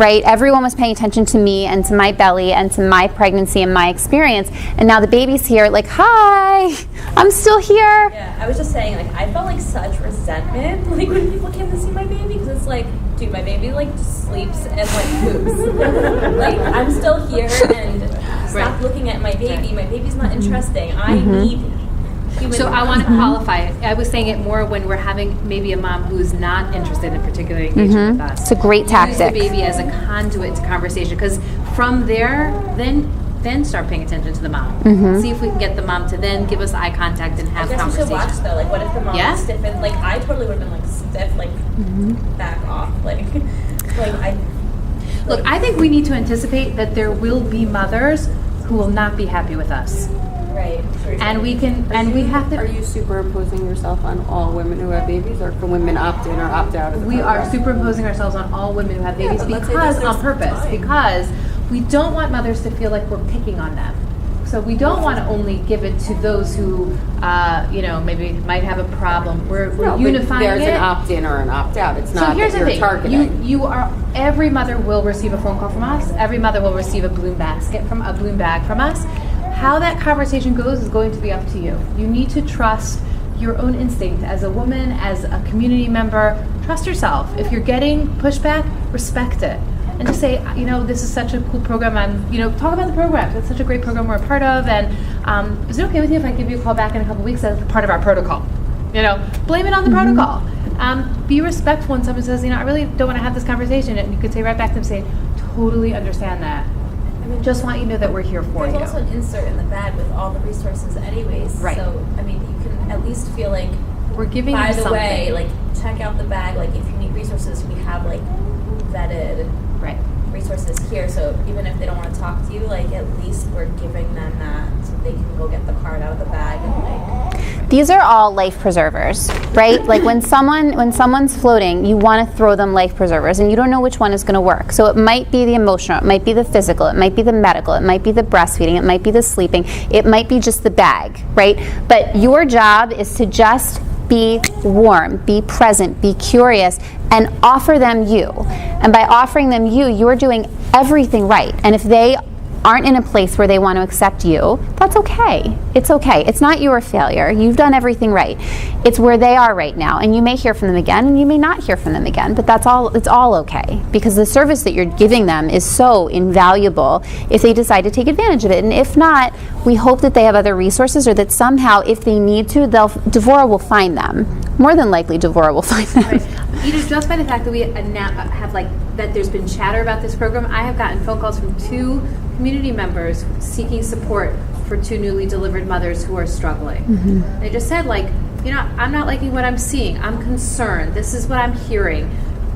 right? Everyone was paying attention to me and to my belly and to my pregnancy and my experience. And now the baby's here, like, hi, I'm still here. Yeah, I was just saying, like, I felt like such resentment, like, when people came to see my baby, because it's like, dude, my baby, like, just sleeps and, like, poops. Like, I'm still here, and stop looking at my baby. My baby's not interesting. I need human. So I want to qualify it. I was saying it more when we're having maybe a mom who's not interested in particular engagement with us. It's a great tactic. Use the baby as a conduit to conversation, because from there, then start paying attention to the mom. See if we can get the mom to then give us eye contact and have I guess conversation. we should watch though. Like, what if the mom was stiff and like I totally would have been like stiff, like back off, like I. Look, I think we need to anticipate that there will be mothers who will not be happy with us. Right. And we can, and we have to. Are you superimposing yourself on all women who have babies, or can women opt in or opt out of the We program? are superimposing ourselves on all women who have babies but let's say because there's on purpose, time. because we don't want mothers to feel like we're picking on them. So we don't want to only give it to those who, maybe might have a problem. We're No, but unifying there's it. an opt-in or an opt-out. It's So not here's that the you're thing: targeting. every mother will receive a phone call from us. Every mother will receive a bloom bag from us. How that conversation goes is going to be up to you. You need to trust your own instinct as a woman, as a community member. Trust yourself. If you're getting pushback, respect it. And just say, this is such a cool program. Talk about the program. It's such a great program we're a part of. And is it okay with you if I give you a call back in a couple weeks as part of our protocol? Blame it on the protocol. Be respectful when someone says, I really don't want to have this conversation. And you could say right back to them, say, totally understand that. I mean, just want you to know that we're here for you. There's also an insert in the bag with all the resources anyways. Right. So, I mean, you can at least feel like, we're giving by you the something. way, like, check out the bag. Like, if you need resources, we have, like, vetted resources here. So even if they don't want to talk to you, like, at least we're giving them that so they can go get the card out of the bag and, like... These are all life preservers, right? Like when someone's floating, you want to throw them life preservers, and you don't know which one is going to work. So it might be the emotional, it might be the physical, it might be the medical, it might be the breastfeeding, it might be the sleeping, it might be just the bag, right? But your job is to just be warm, be present, be curious, and offer them you. And by offering them you, you're doing everything right. And if they aren't in a place where they want to accept you, that's okay. It's okay. It's not your failure. You've done everything right. It's where they are right now. And you may hear from them again, and you may not hear from them again, but that's all. It's all okay, because the service that you're giving them is so invaluable if they decide to take advantage of it. And if not, we hope that they have other resources, or that somehow, if they need to, Devora will find them. More than likely, Devora will find them. Right. Either just by the fact that we have that there's been chatter about this program, I have gotten phone calls from 2 community members seeking support for 2 newly delivered mothers who are struggling. They just said, I'm not liking what I'm seeing. I'm concerned. This is what I'm hearing.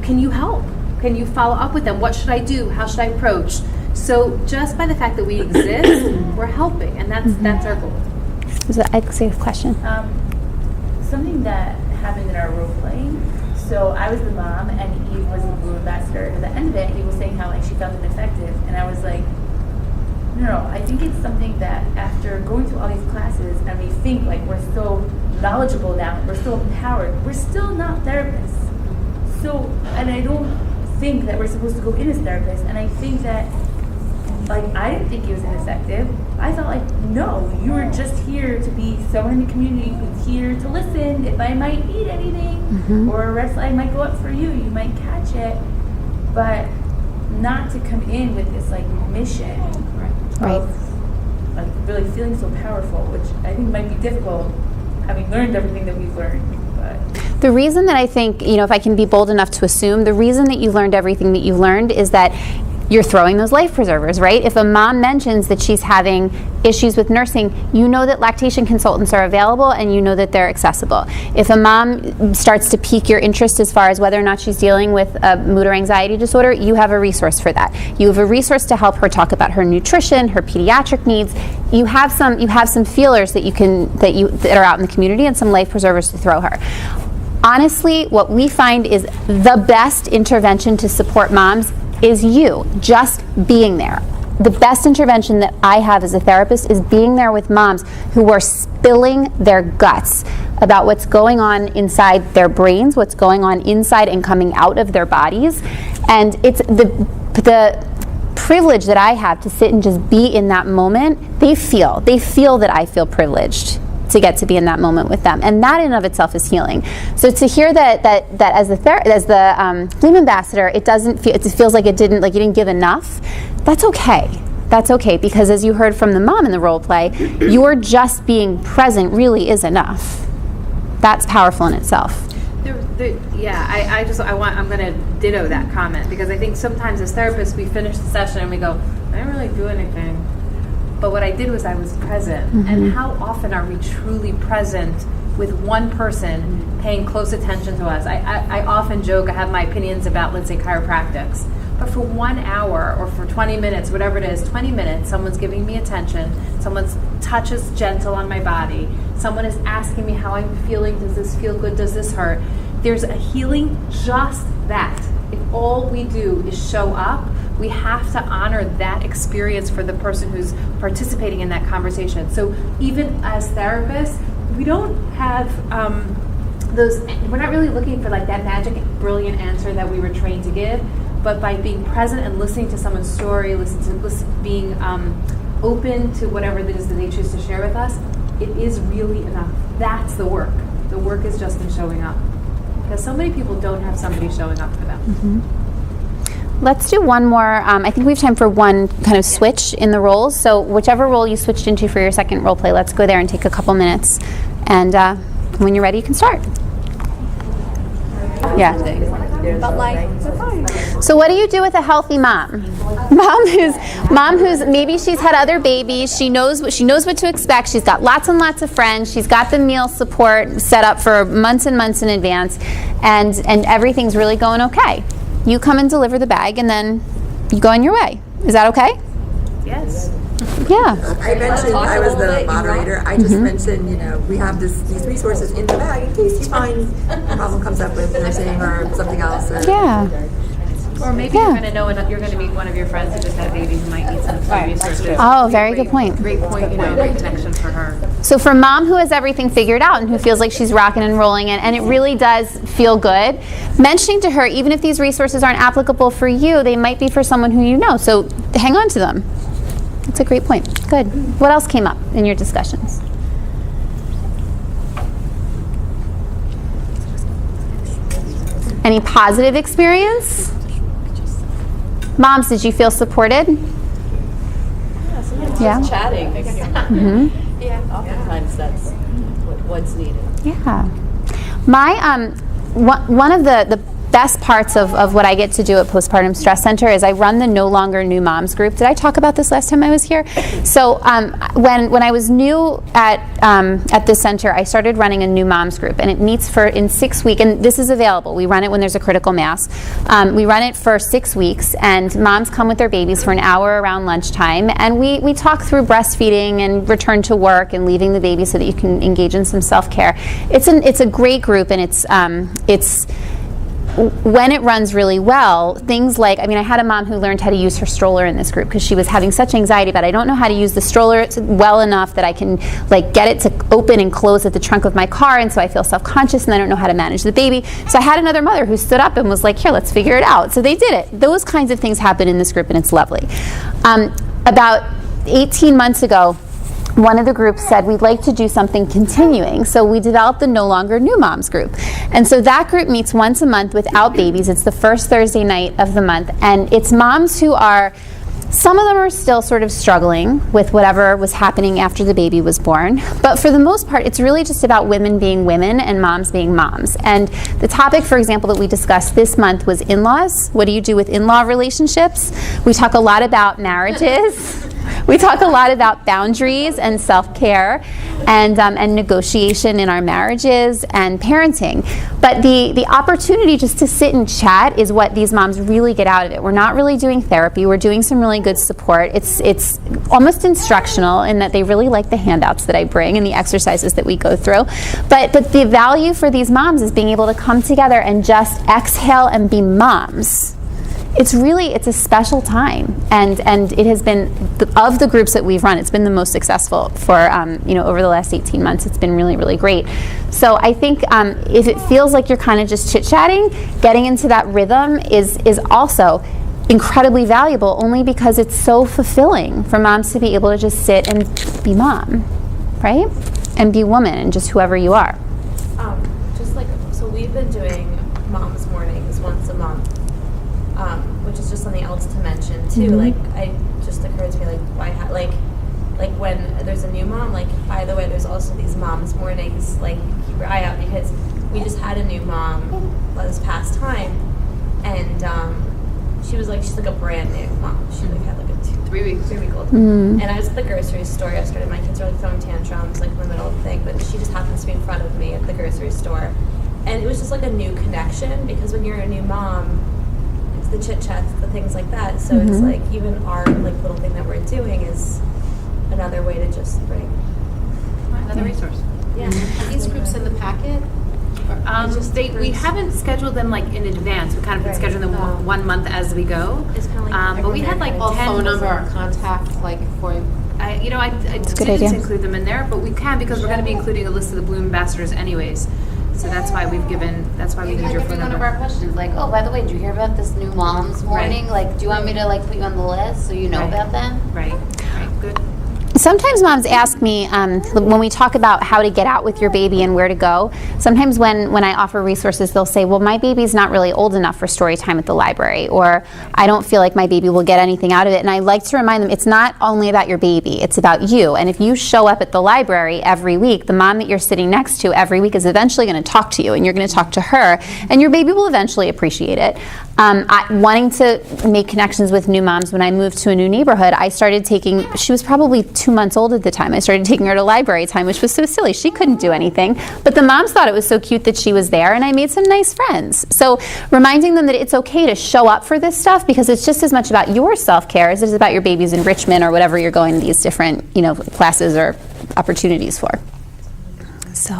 Can you help? Can you follow up with them? What should I do? How should I approach? So just by the fact that we exist, we're helping, and that's our goal. Was that a safe question? Something that happened in our role playing. So I was the mom, and Eve was the blue ambassador. And at the end of it, he was saying how she felt ineffective, and I was like, no, I think it's something that after going through all these classes, and we think like we're so knowledgeable now, we're so empowered, we're still not therapists. So, and I don't think that we're supposed to go in as therapists, and I think that, I didn't think it was ineffective. I thought no, you were just here to be someone in the community who's here to listen. If I might need anything, or a red flag might go up for you, you might catch it, but not to come in with this mission of really feeling so powerful, which I think might be difficult, having learned everything that we've learned. But the reason that I think, if I can be bold enough to assume, the reason that you learned everything that you learned is that you're throwing those life preservers, right? If a mom mentions that she's having issues with nursing, you know that lactation consultants are available, and you know that they're accessible. If a mom starts to pique your interest as far as whether or not she's dealing with a mood or anxiety disorder, you have a resource for that. You have a resource to help her talk about her nutrition, her pediatric needs. You have some feelers that are out in the community, and some life preservers to throw her. Honestly, what we find is the best intervention to support moms is you just being there. The best intervention that I have as a therapist is being there with moms who are spilling their guts about what's going on inside their brains, what's going on inside and coming out of their bodies, And it's the privilege that I have to sit and just be in that moment. They feel that I feel privileged to get to be in that moment with them, and that in and of itself is healing. So to hear that as the Bloom ambassador, it feels like you didn't give enough. That's okay. That's okay, because as you heard from the mom in the role play, your just being present really is enough. That's powerful in itself. I'm going to ditto that comment, because I think sometimes as therapists we finish the session and we go, I didn't really do anything. But what I did was I was present. Mm-hmm. And how often are we truly present with one person paying close attention to us? I often joke, I have my opinions about, let's say, chiropractics. But for 1 hour or for 20 minutes, whatever it is, 20 minutes, someone's giving me attention, someone's touch is gentle on my body, someone is asking me how I'm feeling, does this feel good, does this hurt? There's a healing, just that. If all we do is show up, we have to honor that experience for the person who's participating in that conversation. So even as therapists, we don't have we're not really looking for like that magic, brilliant answer that we were trained to give, but by being present and listening to someone's story, being open to whatever it is that they choose to share with us, it is really enough. That's the work. The work is just in showing up. Because so many people don't have somebody showing up for them. Mm-hmm. Let's do one more. I think we have time for one kind of switch in the roles. So whichever role you switched into for your second role play, let's go there and take a couple minutes. And when you're ready, you can start. Yeah. So what do you do with a healthy mom? Mom who's maybe she's had other babies. She knows what to expect. She's got lots and lots of friends. She's got the meal support set up for months and months in advance, and everything's really going okay. You come and deliver the bag, and then you go on your way. Is that okay? Yes. Yeah. I mentioned I was the moderator. I just mentioned, we have these resources in the bag in case you find a problem comes up with nursing or something else. Yeah. Or maybe you're going to know you're going to meet one of your friends who just had a baby who might need some resources. Oh, very good point. Great point. Great connection for her. So for mom who has everything figured out and who feels like she's rocking and rolling and it really does feel good, mentioning to her, even if these resources aren't applicable for you, they might be for someone who you know. So hang on to them. That's a great point. Good. What else came up in your discussions? Any positive experience? Moms, did you feel supported? Yeah, sometimes just chatting. Mm-hmm. Yeah, oftentimes that's what's needed. Yeah. My one of the best parts of what I get to do at Postpartum Stress Center is I run the No Longer New Moms group. Did I talk about this last time I was here? So when I was new at this center, I started running a new moms group, and it meets in 6 weeks, and this is available. We run it when there's a critical mass. We run it for 6 weeks, and moms come with their babies for an hour around lunchtime, and we talk through breastfeeding and return to work and leaving the baby so that you can engage in some self-care. It's a great group, and it's when it runs really well, things like, I had a mom who learned how to use her stroller in this group because she was having such anxiety about, I don't know how to use the stroller well enough that I can get it to open and close at the trunk of my car, and so I feel self-conscious and I don't know how to manage the baby. So I had another mother who stood up and was like, here, let's figure it out. So they did it. Those kinds of things happen in this group, and it's lovely. About 18 months ago, one of the groups said we'd like to do something continuing, so we developed the No Longer New Moms group. And so that group meets once a month without babies. It's the first Thursday night of the month, and it's moms who some of them are still sort of struggling with whatever was happening after the baby was born, but for the most part, it's really just about women being women and moms being moms. And the topic, for example, that we discussed this month was in-laws. What do you do with in-law relationships? We talk a lot about marriages. We talk a lot about boundaries and self-care and negotiation in our marriages and parenting. But the opportunity just to sit and chat is what these moms really get out of it. We're not really doing therapy. We're doing some really good support. It's almost instructional in that they really like the handouts that I bring and the exercises that we go through. But the value for these moms is being able to come together and just exhale and be moms it's a special time, and it has been, of the groups that we've run, it's been the most successful for over the last 18 months. It's been really, really great. So I think if it feels like you're kind of just chit-chatting, getting into that rhythm is also incredibly valuable, only because it's so fulfilling for moms to be able to just sit and be mom, right? And be woman, and just whoever you are. So we've been doing Mom's Mornings once a month, which is just something else to mention too. Mm-hmm. It just occurred to me, why when there's a new mom, by the way, there's also these Mom's Mornings, keep your eye out, because we just had a new mom this past time, and she's a brand new mom. She had a 3-week-old. Mm-hmm. And I was at the grocery store yesterday. My kids are throwing tantrums in the middle of the thing, but she just happens to be in front of me at the grocery store. And it was just a new connection, because when you're a new mom, it's the chit chats, the things like that. So Mm-hmm. it's even our little thing that we're doing is another way to just bring Another resource. Yeah. Are these groups in the packet? We haven't scheduled them in advance. We kind of been scheduling them 1 month as we go. It's kind of But we had 10 Phone number or contact, for I good didn't idea. include them in there, but we can, because we're going to be including a list of the Bloom ambassadors anyways. So that's why we need your phone One of number. our questions, oh, by the way, did you hear about this new mom's morning? Do you want me to put you on the list so you know Right. about them? Right, good. Sometimes moms ask me, when we talk about how to get out with your baby and where to go, sometimes when I offer resources, they'll say, well, my baby's not really old enough for story time at the library, or I don't feel like my baby will get anything out of it. And I like to remind them, it's not only about your baby, it's about you. And if you show up at the library every week, the mom that you're sitting next to every week is eventually going to talk to you, and you're going to talk to her, and your baby will eventually appreciate it. Wanting to make connections with new moms, when I moved to a new neighborhood, I started taking, she was probably 2 months old at the time, I started taking her to library time, which was so silly. She couldn't do anything, but the moms thought it was so cute that she was there, and I made some nice friends. So reminding them that it's okay to show up for this stuff, because it's just as much about your self-care as it is about your baby's enrichment or whatever you're going to these different classes or opportunities for. So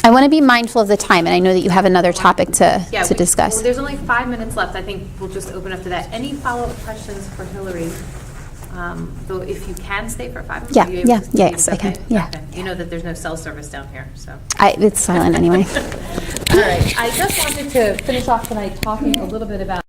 I want to be mindful of the time, and I know that you have another topic to discuss. Well, there's only 5 minutes left. I think we'll just open up to that. Any follow-up questions for Hilary? Though if you can stay for 5 minutes. Yeah, are you able yeah, to stay? yes, I can, Okay, yeah. okay. You know that there's no cell service down here, so. It's silent anyway. All right. I just wanted to finish off tonight talking a little bit about